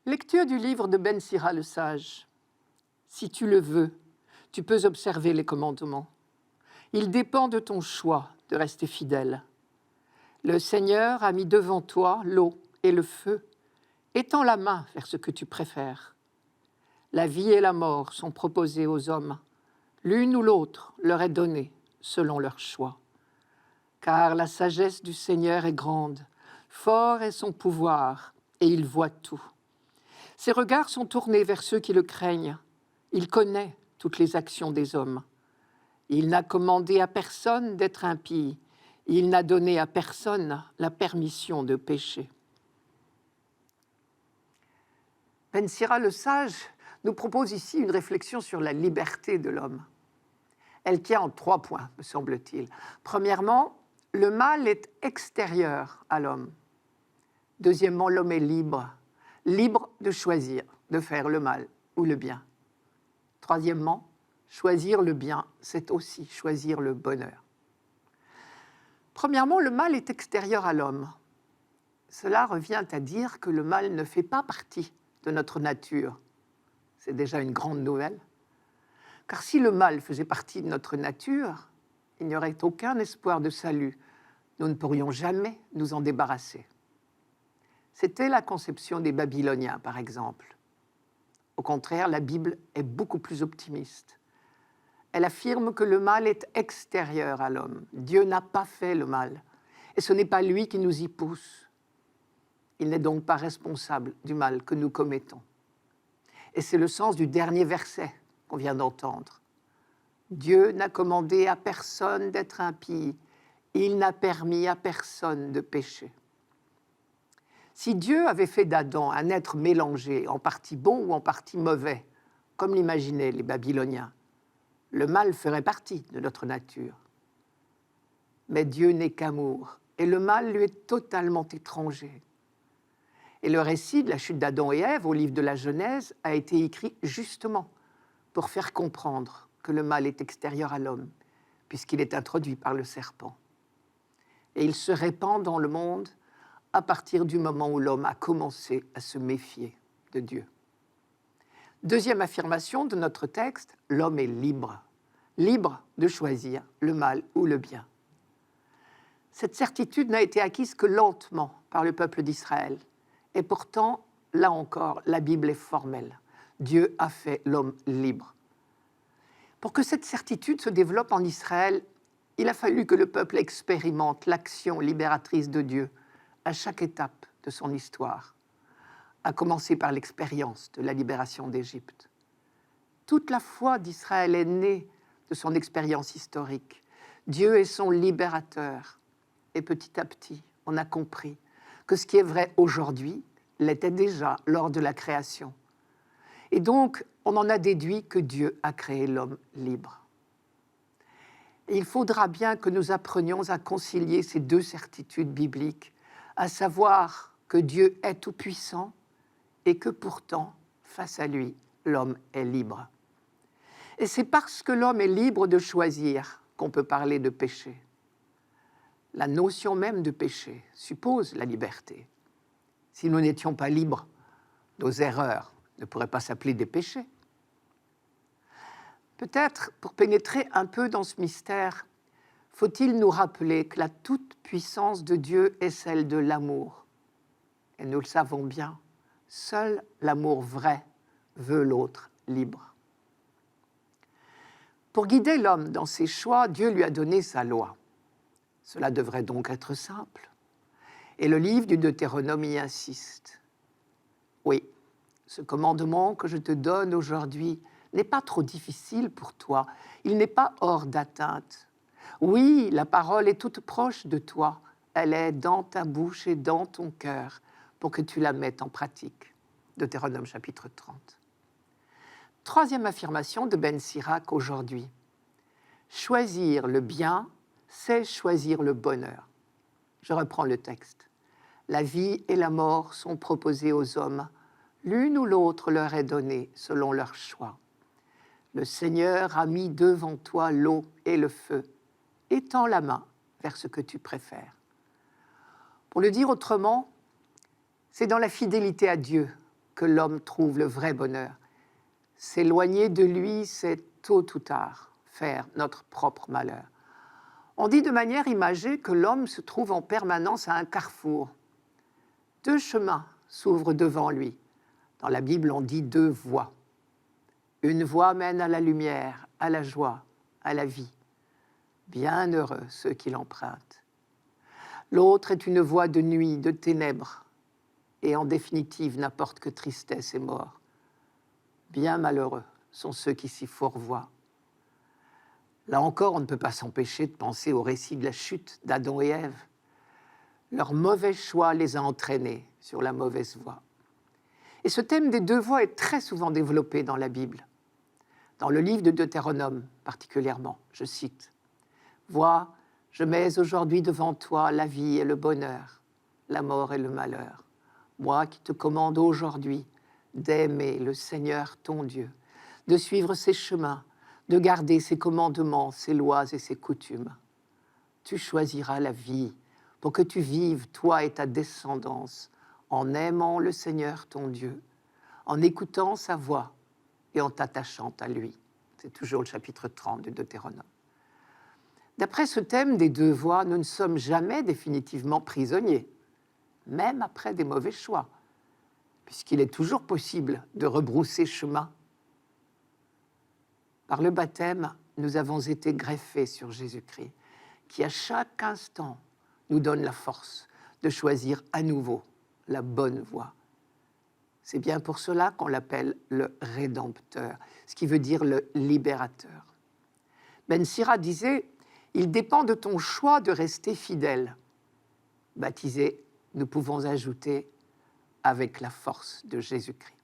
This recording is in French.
Lecture du livre de Ben Sira le sage. Si tu le veux, tu peux observer les commandements. Il dépend de ton choix de rester fidèle. Le Seigneur a mis devant toi l'eau et le feu. Étends la main vers ce que tu préfères. La vie et la mort sont proposées aux hommes. L'une ou l'autre leur est donnée selon leur choix. Car la sagesse du Seigneur est grande, fort est son pouvoir, et il voit tout. Ses regards sont tournés vers ceux qui le craignent. Il connaît toutes les actions des hommes. Il n'a commandé à personne d'être impie. Il n'a donné à personne la permission de pécher. Ben Sira le sage nous propose ici une réflexion sur la liberté de l'homme. Elle tient en 3 points, me semble-t-il. Premièrement, le mal est extérieur à l'homme. Deuxièmement, l'homme est libre, libre de choisir, de faire le mal ou le bien. Troisièmement, choisir le bien, c'est aussi choisir le bonheur. Premièrement, le mal est extérieur à l'homme. Cela revient à dire que le mal ne fait pas partie de notre nature. C'est déjà une grande nouvelle. Car si le mal faisait partie de notre nature, il n'y aurait aucun espoir de salut. Nous ne pourrions jamais nous en débarrasser. C'était la conception des Babyloniens, par exemple. Au contraire, la Bible est beaucoup plus optimiste. Elle affirme que le mal est extérieur à l'homme. Dieu n'a pas fait le mal. Et ce n'est pas lui qui nous y pousse. Il n'est donc pas responsable du mal que nous commettons. Et c'est le sens du dernier verset qu'on vient d'entendre. Dieu n'a commandé à personne d'être impie. Il n'a permis à personne de pécher. Si Dieu avait fait d'Adam un être mélangé, en partie bon ou en partie mauvais, comme l'imaginaient les Babyloniens, le mal ferait partie de notre nature. Mais Dieu n'est qu'amour, et le mal lui est totalement étranger. Et le récit de la chute d'Adam et Ève au livre de la Genèse a été écrit justement pour faire comprendre que le mal est extérieur à l'homme, puisqu'il est introduit par le serpent. Et il se répand dans le monde à partir du moment où l'homme a commencé à se méfier de Dieu. Deuxième affirmation de notre texte, l'homme est libre. Libre de choisir le mal ou le bien. Cette certitude n'a été acquise que lentement par le peuple d'Israël. Et pourtant, là encore, la Bible est formelle. Dieu a fait l'homme libre. Pour que cette certitude se développe en Israël, il a fallu que le peuple expérimente l'action libératrice de Dieu à chaque étape de son histoire, à commencer par l'expérience de la libération d'Égypte. Toute la foi d'Israël est née de son expérience historique. Dieu est son libérateur. Et petit à petit, on a compris que ce qui est vrai aujourd'hui l'était déjà lors de la création. Et donc, on en a déduit que Dieu a créé l'homme libre. Et il faudra bien que nous apprenions à concilier ces 2 certitudes bibliques, à savoir que Dieu est tout-puissant et que pourtant, face à lui, l'homme est libre. Et c'est parce que l'homme est libre de choisir qu'on peut parler de péché. La notion même de péché suppose la liberté. Si nous n'étions pas libres, nos erreurs ne pourraient pas s'appeler des péchés. Peut-être, pour pénétrer un peu dans ce mystère, faut-il nous rappeler que la toute-puissance de Dieu est celle de l'amour. Et nous le savons bien, seul l'amour vrai veut l'autre libre. Pour guider l'homme dans ses choix, Dieu lui a donné sa loi. Cela devrait donc être simple. Et le livre du Deutéronome y insiste. Oui, ce commandement que je te donne aujourd'hui n'est pas trop difficile pour toi. Il n'est pas hors d'atteinte. Oui, la parole est toute proche de toi. Elle est dans ta bouche et dans ton cœur pour que tu la mettes en pratique. Deutéronome chapitre 30. Troisième affirmation de Ben Sirac aujourd'hui. Choisir le bien, c'est choisir le bonheur. Je reprends le texte. La vie et la mort sont proposées aux hommes. L'une ou l'autre leur est donnée selon leur choix. Le Seigneur a mis devant toi l'eau et le feu. Étends la main vers ce que tu préfères. Pour le dire autrement, c'est dans la fidélité à Dieu que l'homme trouve le vrai bonheur. S'éloigner de lui, c'est tôt ou tard faire notre propre malheur. On dit de manière imagée que l'homme se trouve en permanence à un carrefour. Deux chemins s'ouvrent devant lui. Dans la Bible, on dit deux voies. Une voie mène à la lumière, à la joie, à la vie. Bienheureux ceux qui l'empruntent. L'autre est une voie de nuit, de ténèbres, et en définitive n'apporte que tristesse et mort. Bien malheureux sont ceux qui s'y fourvoient. Là encore, on ne peut pas s'empêcher de penser au récit de la chute d'Adam et Ève. Leur mauvais choix les a entraînés sur la mauvaise voie. Et ce thème des deux voies est très souvent développé dans la Bible. Dans le livre de Deutéronome, particulièrement, je cite « Vois, je mets aujourd'hui devant toi la vie et le bonheur, la mort et le malheur. Moi qui te commande aujourd'hui d'aimer le Seigneur ton Dieu, de suivre ses chemins, de garder ses commandements, ses lois et ses coutumes. Tu choisiras la vie pour que tu vives, toi et ta descendance, en aimant le Seigneur ton Dieu, en écoutant sa voix et en t'attachant à lui. » C'est toujours le chapitre 30 de Deutéronome. D'après ce thème des deux voies, nous ne sommes jamais définitivement prisonniers, même après des mauvais choix, puisqu'il est toujours possible de rebrousser chemin. Par le baptême, nous avons été greffés sur Jésus-Christ, qui à chaque instant nous donne la force de choisir à nouveau la bonne voie. C'est bien pour cela qu'on l'appelle le Rédempteur, ce qui veut dire le libérateur. Ben Sira disait « Il dépend de ton choix de rester fidèle ». Baptisés, nous pouvons ajouter « avec la force de Jésus-Christ ».